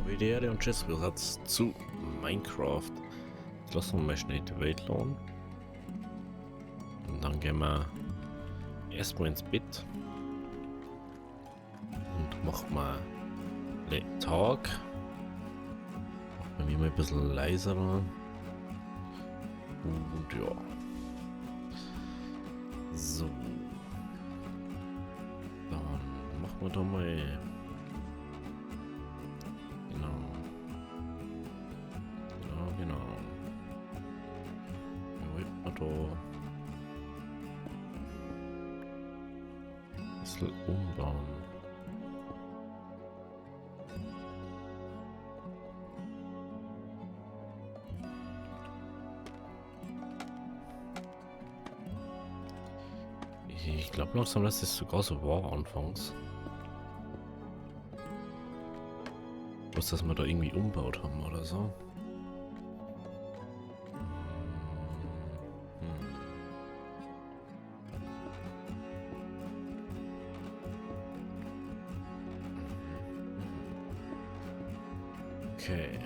Videere und Tschüss, Willkommen zu Minecraft. Jetzt lassen wir mal schnell die Welt laden. Und dann gehen wir erstmal ins Bett. Und machen mal den Tag. Machen wir mal ein bisschen leiser. Und ja. So. Dann machen wir da mal. Genau. Ja, wollten wir da ein bisschen umbauen. Ich glaube langsam, dass es sogar so war anfangs. Was, dass wir da irgendwie umbaut haben oder so. Okay.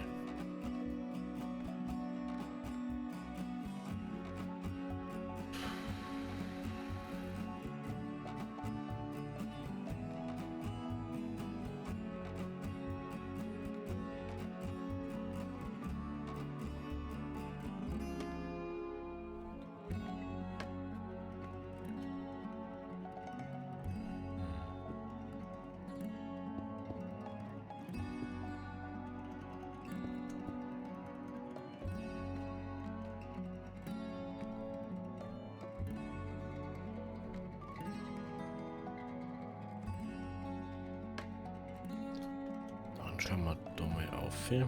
Dann schauen wir da mal auf hier.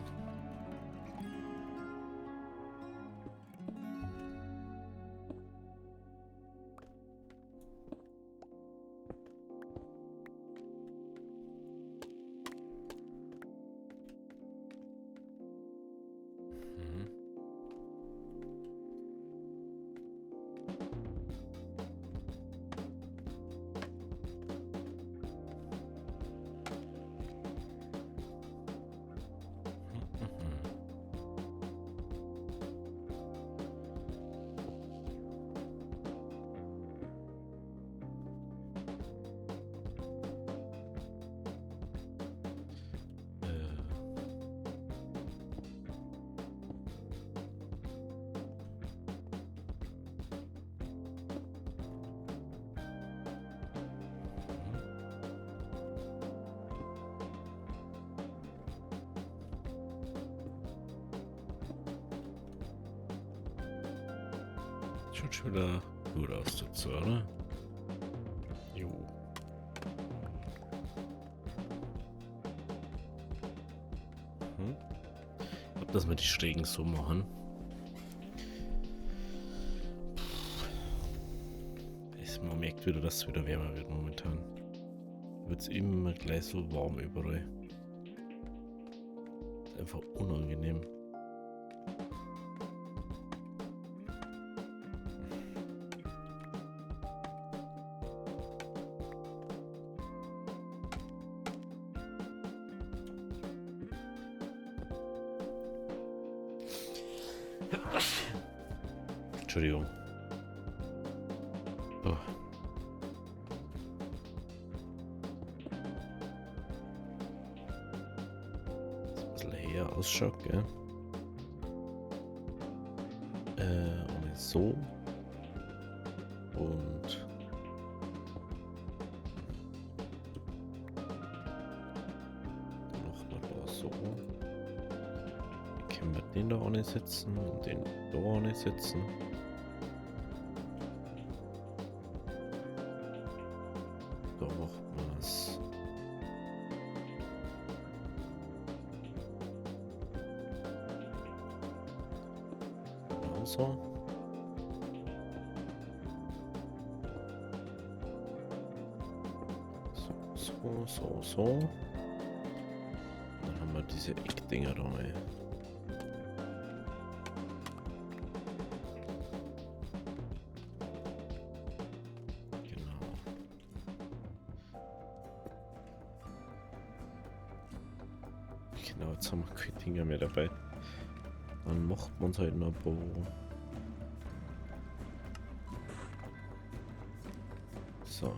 Schaut schon wieder gut aus dazu, oder? Jo. Ich glaube, dass wir die Schrägen so machen. Man merkt wieder, dass es wieder wärmer wird momentan. Wird es immer gleich so warm überall. Ist einfach unangenehm. Entschuldigung. Oh. Das ein bisschen her ausschaut, gell? Und so. Und dann machen wir da so. Dann können wir den da auch nicht setzen und den da auch nicht setzen. Da machen wir es. So. So. Dann haben wir diese Eckdinger da mal. Genau. Genau, jetzt haben wir keine Dinger mehr dabei. Dann macht man es halt noch ein paar. So.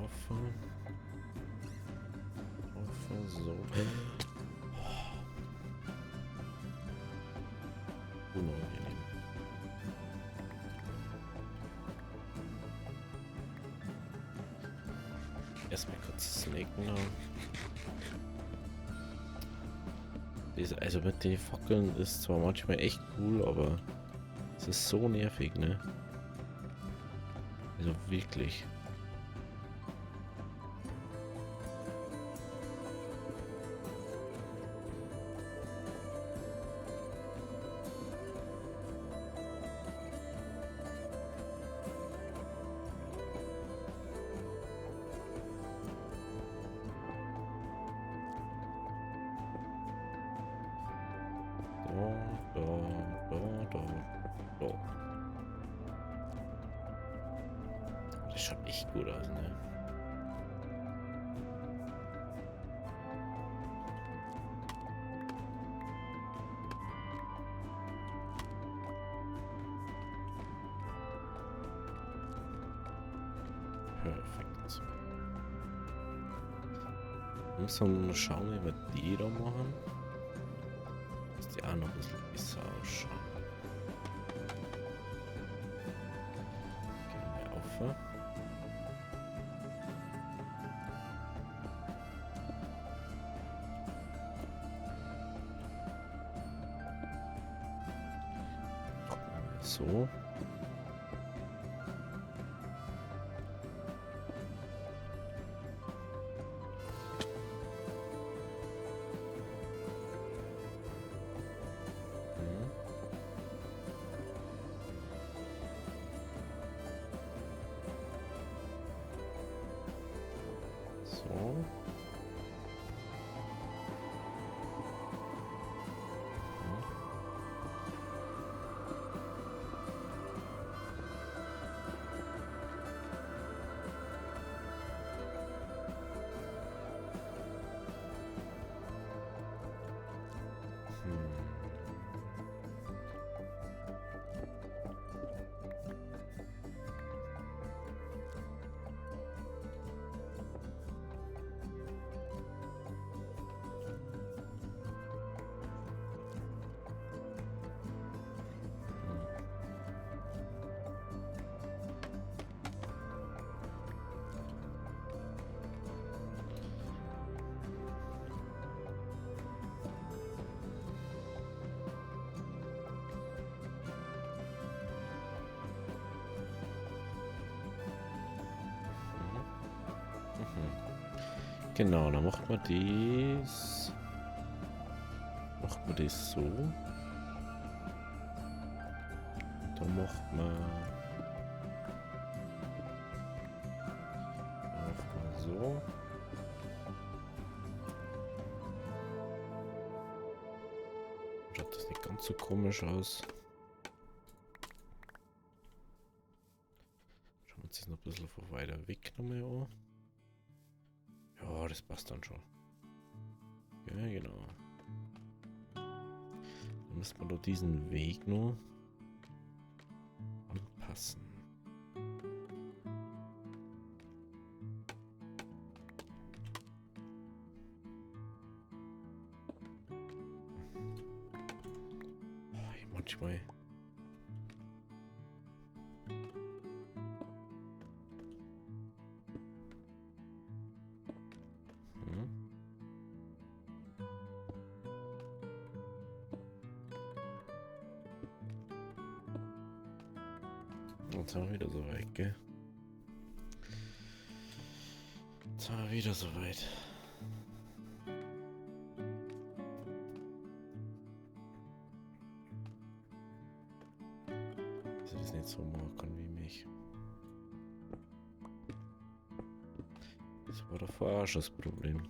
Auffahren. Auffahren, so. Unangenehm. Erstmal kurz snaken. Also mit den Fackeln ist zwar manchmal echt cool, aber es ist so nervig, ne? Also wirklich. Da. Das schaut echt gut aus, ne? Perfekt. Müssen wir schauen, wie wir die da machen. Dass die auch noch ein bisschen besser ausschauen. Gehen wir auf. So. So. Genau, dann macht man dies. Macht man das so. Dann macht man so. Schaut das nicht ganz so komisch aus. Schauen wir uns das noch ein bisschen von weiter weg nochmal an. Ja, das passt dann schon. Ja, genau. Dann müssen wir doch diesen Weg nur anpassen. Oh, manchmal. Jetzt haben wir wieder so weit, gell? Jetzt haben wir wieder so weit. Dass ich das nicht so machen kann wie mich. Das war davor auch schon das Problem.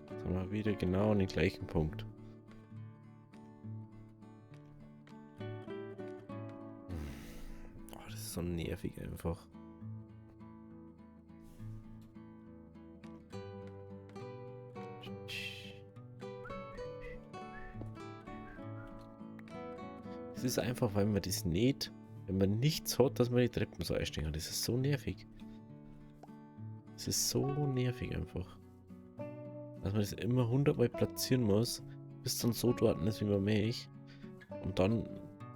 Jetzt haben wir wieder genau an den gleichen Punkt. das ist so nervig einfach. Es ist einfach, weil man das nicht, wenn man nichts hat, dass man die Treppen so einsteigen kann. Das ist so nervig. Es ist so nervig einfach. Dass man das immer 100-mal platzieren muss, bis dann so dort ist, wie man möchte. Und dann,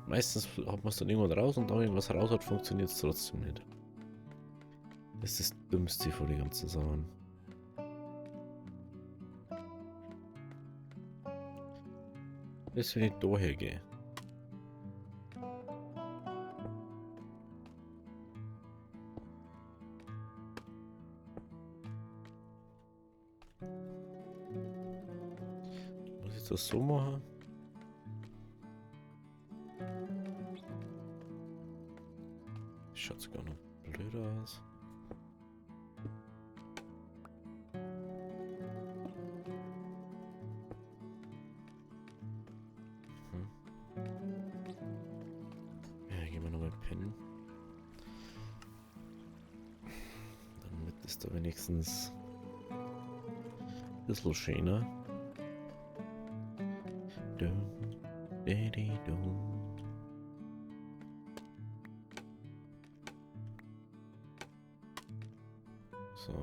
meistens hat man es dann irgendwann raus und dann, wenn man es raus hat, funktioniert es trotzdem nicht. Das ist das Dümmste von den ganzen Sachen. Das, wenn ich da hergehe. Muss ich das so machen? Schaut sogar noch blöder aus. Ja, gehen wir nochmal pennen. Damit ist da wenigstens ein bisschen schöner. So.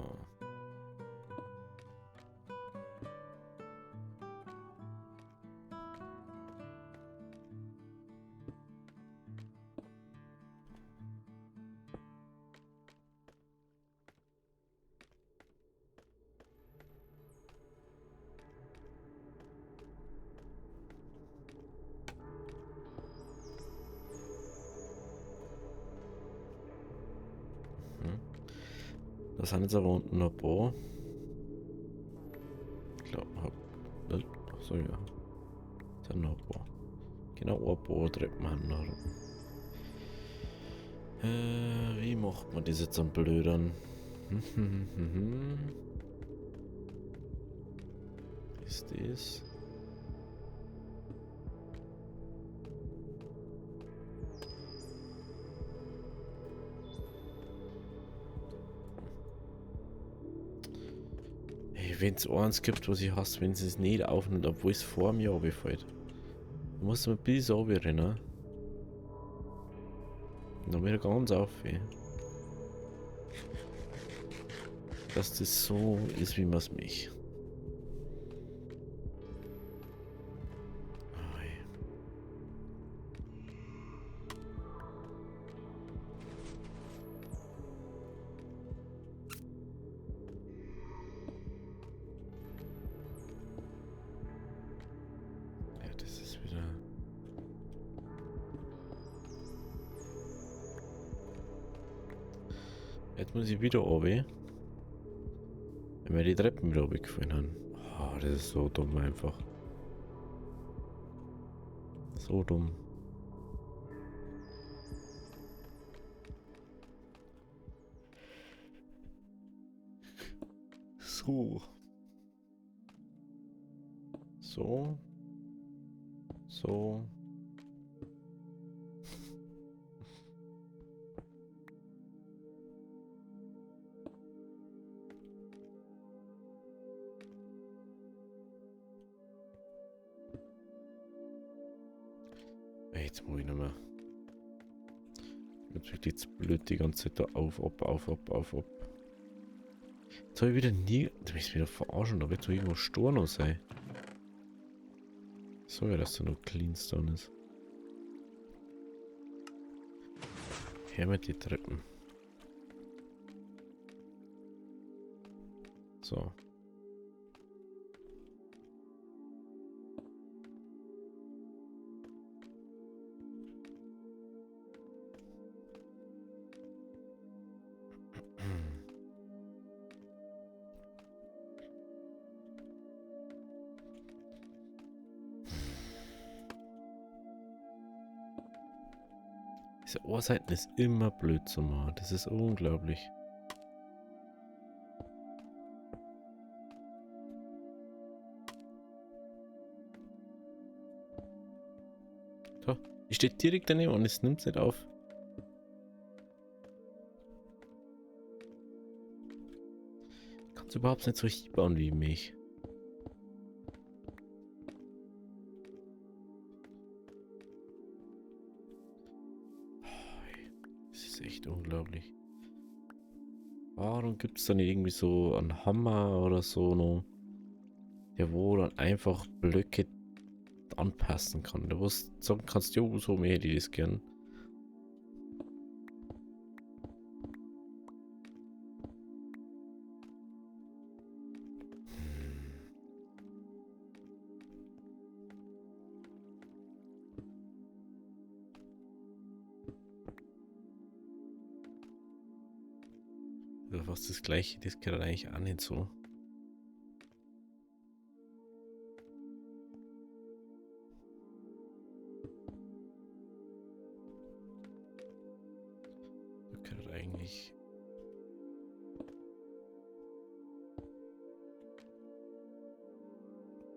Da sind jetzt aber unten noch ein paar. Ich glaube, achso, ja. Da sind noch ein paar. Genau, ein paar Treppen haben noch. Wie macht man das jetzt am Blödern? Ist das? Wenn es eins gibt, was ich hasse, wenn es nicht aufnimmt, obwohl es vor mir runterfällt. Du musst mal bis runterrennen. Und dann wieder ganz auf. Dass das so ist, wie man es mich. Jetzt muss ich wieder runter. Wenn wir die Treppen wieder runtergefallen haben. Oh, das ist so dumm einfach. So dumm. So. So. So. Jetzt muss ich nicht mehr. Jetzt wirklich zu blöd die ganze Zeit da auf. Jetzt habe ich wieder nie. Du bist wieder verarschen, da wird doch irgendwo Stor noch sein. So, ja, dass da noch Cleanstone ist. Her mit die Treppen. So. Diese Ohrseiten ist immer blöd zu machen. Das ist unglaublich. So, ich stehe direkt daneben und es nimmt es nicht auf. kannst überhaupt nicht so hinbauen wie mich. Das ist echt unglaublich. Warum gibt es dann irgendwie so einen Hammer oder so noch, der wo dann einfach Blöcke anpassen kann? Du musst sagen kannst, jo, so mehr hätte ich das gern. Das ist fast das gleiche, das geht dann eigentlich auch nicht so. Da gehört eigentlich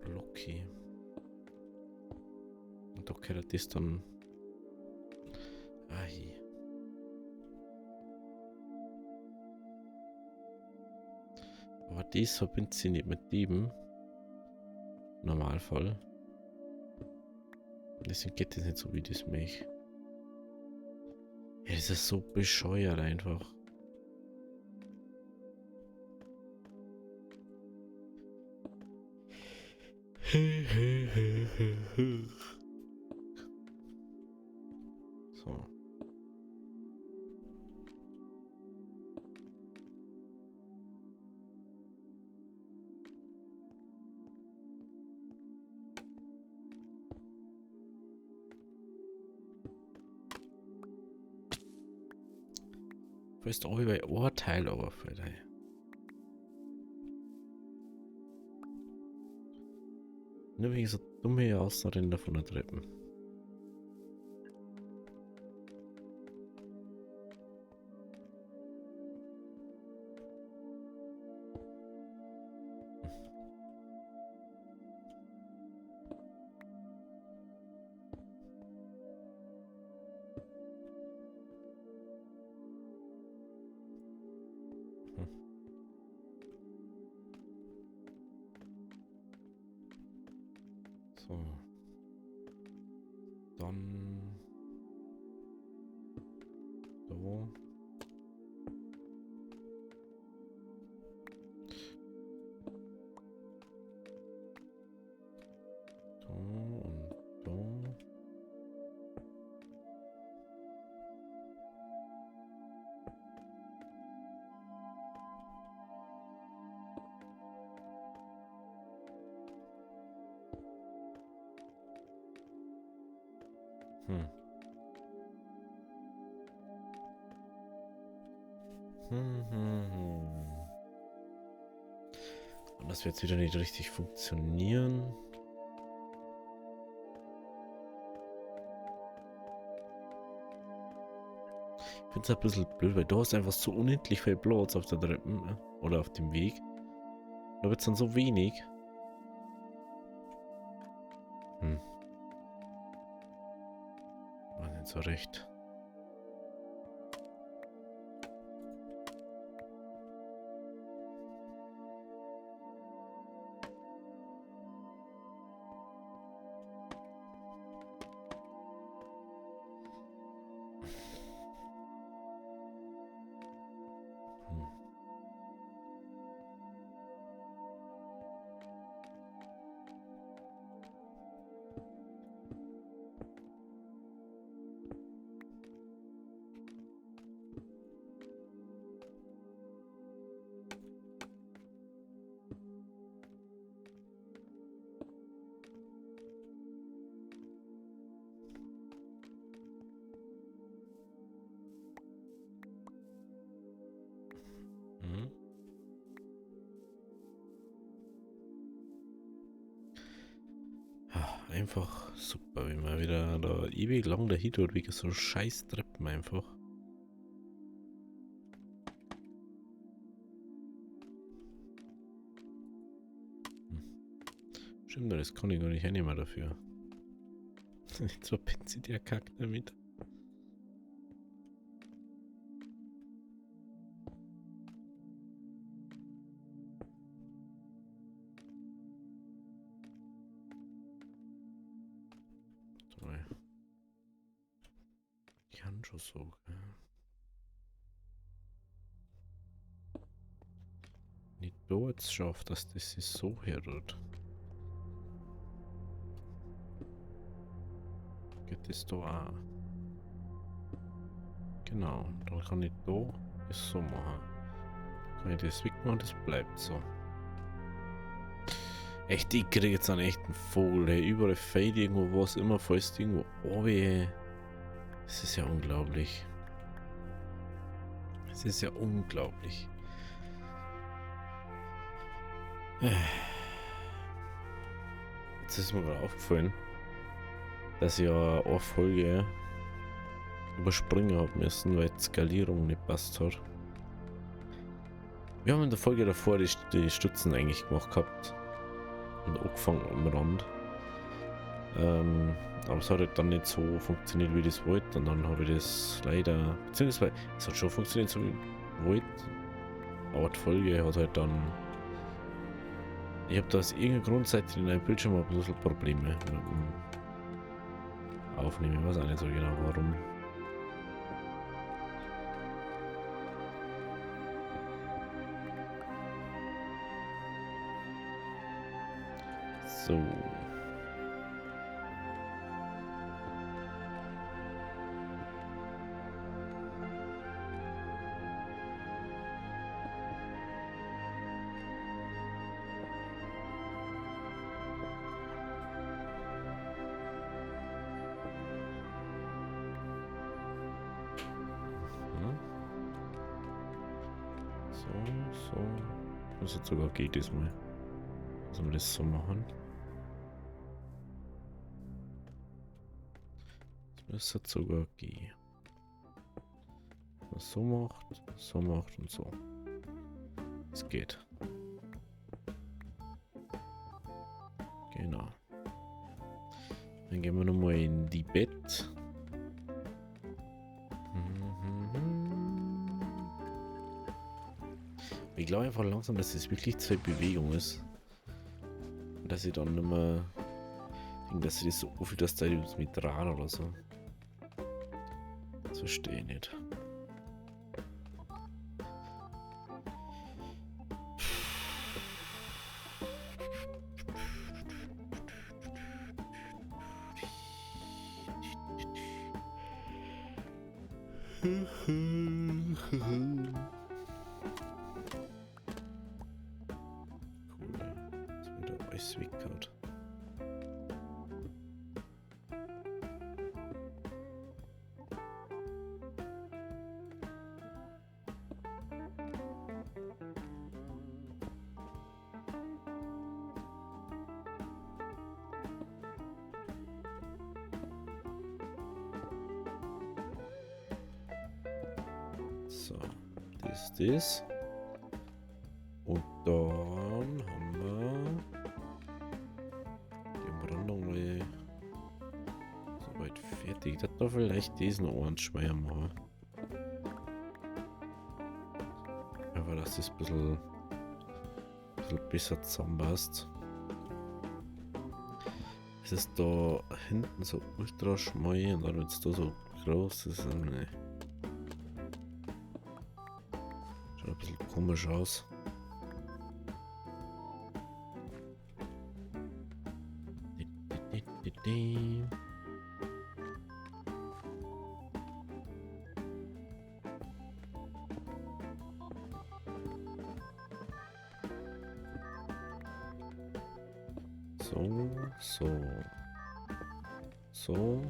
Blocky. Und da gehört das dann. Ai. Aber das verbindet sie nicht mit dem Normalfall. Deswegen geht das nicht so wie das Milch. Ja, das ist so bescheuert einfach. So. Fällst auch über ein Teil runterfällt. Nur wegen so dumme Außenränder von der Treppen. So. Dann. So. So und so. Hm. Und das wird jetzt wieder nicht richtig funktionieren. Ich finde es ein bisschen blöd, weil du hast einfach so unendlich viel Platz auf der Treppe oder auf dem Weg. Da wird es dann so wenig. War nicht so recht. Ja, einfach super, wie man wieder da ewig lang dahin tut, wie so scheiß Treppen einfach. Stimmt, das kann ich gar nicht mehr dafür. Jetzt verpinnt sie der Kack damit. dann schon so, gell? Nicht da jetzt schafft, dass das sich so herrührt. Geht das da auch? Genau, dann kann ich da das so machen. Kann ich das wegmachen, das bleibt so. Echt, ich kriege jetzt einen echten Vogel, hey. Überall fällt irgendwo was, immer fällst irgendwo runter. Das ist ja unglaublich. Es ist ja unglaublich. Jetzt ist mir gerade aufgefallen, dass ich ja eine Folge überspringen habe müssen, weil die Skalierung nicht passt hat. Wir haben in der Folge davor die Stützen eigentlich gemacht gehabt und angefangen am Rand. Aber es hat halt dann nicht so funktioniert, wie ich das wollte, und dann habe ich das leider, beziehungsweise es hat schon funktioniert, so wie ich wollte, aber die Folge hat halt dann, ich habe da aus irgendeinem Grund seit in einem Bildschirm ein bisschen Probleme mit dem Aufnehmen, ich weiß auch nicht so genau warum. So. So. Das hat sogar geht diesmal. Sollen wir das so machen? Das müsste sogar gehen. Was so macht und so. Es geht. Genau. Dann gehen wir nochmal in die Bett. Ich glaube einfach langsam, dass es wirklich Zeit Bewegung ist. Und dass ich dann nicht mehr denke, dass ich das so viel das Zeit mit dran oder so. Das verstehe ich nicht. Sweetcard. So, das. Und dann haben wir die Umrandung mal soweit fertig. Das darf vielleicht diesen Ohren schwer machen. Aber dass das ein bisschen besser zusammenpasst. Es ist da hinten so ultra schmal und dann wird es da so groß. Das ist eine schaut ein bisschen komisch aus. So.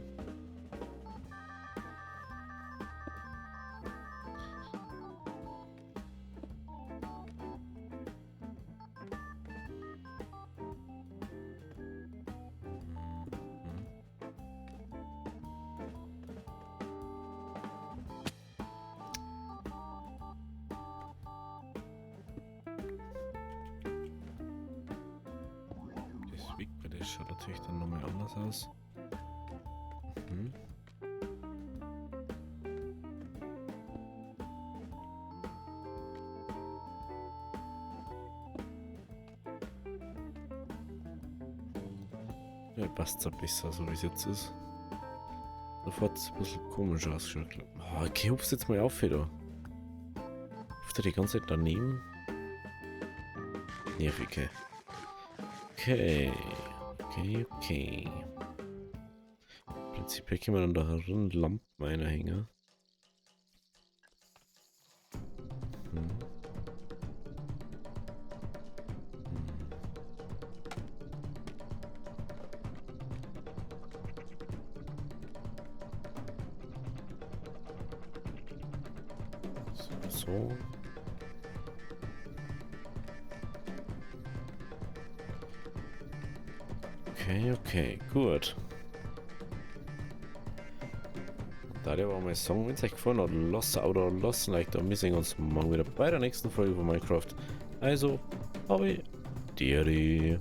Das schaut natürlich dann nochmal anders aus. Ja, passt so besser, so wie es jetzt ist. Sofort ein bisschen komisch ausgeschaut. Oh, okay, hupst jetzt mal auf wieder. Hupft er die ganze Zeit daneben? Nervige. Okay. Okay. Im Prinzip können wir dann da herin Lampen einhängen. So. Okay, gut. Da war mein Song, wenn es euch gefallen hat, lasst ein Like da. Wir sehen uns morgen wieder bei der nächsten Folge von Minecraft. Also, Hoi, Diri.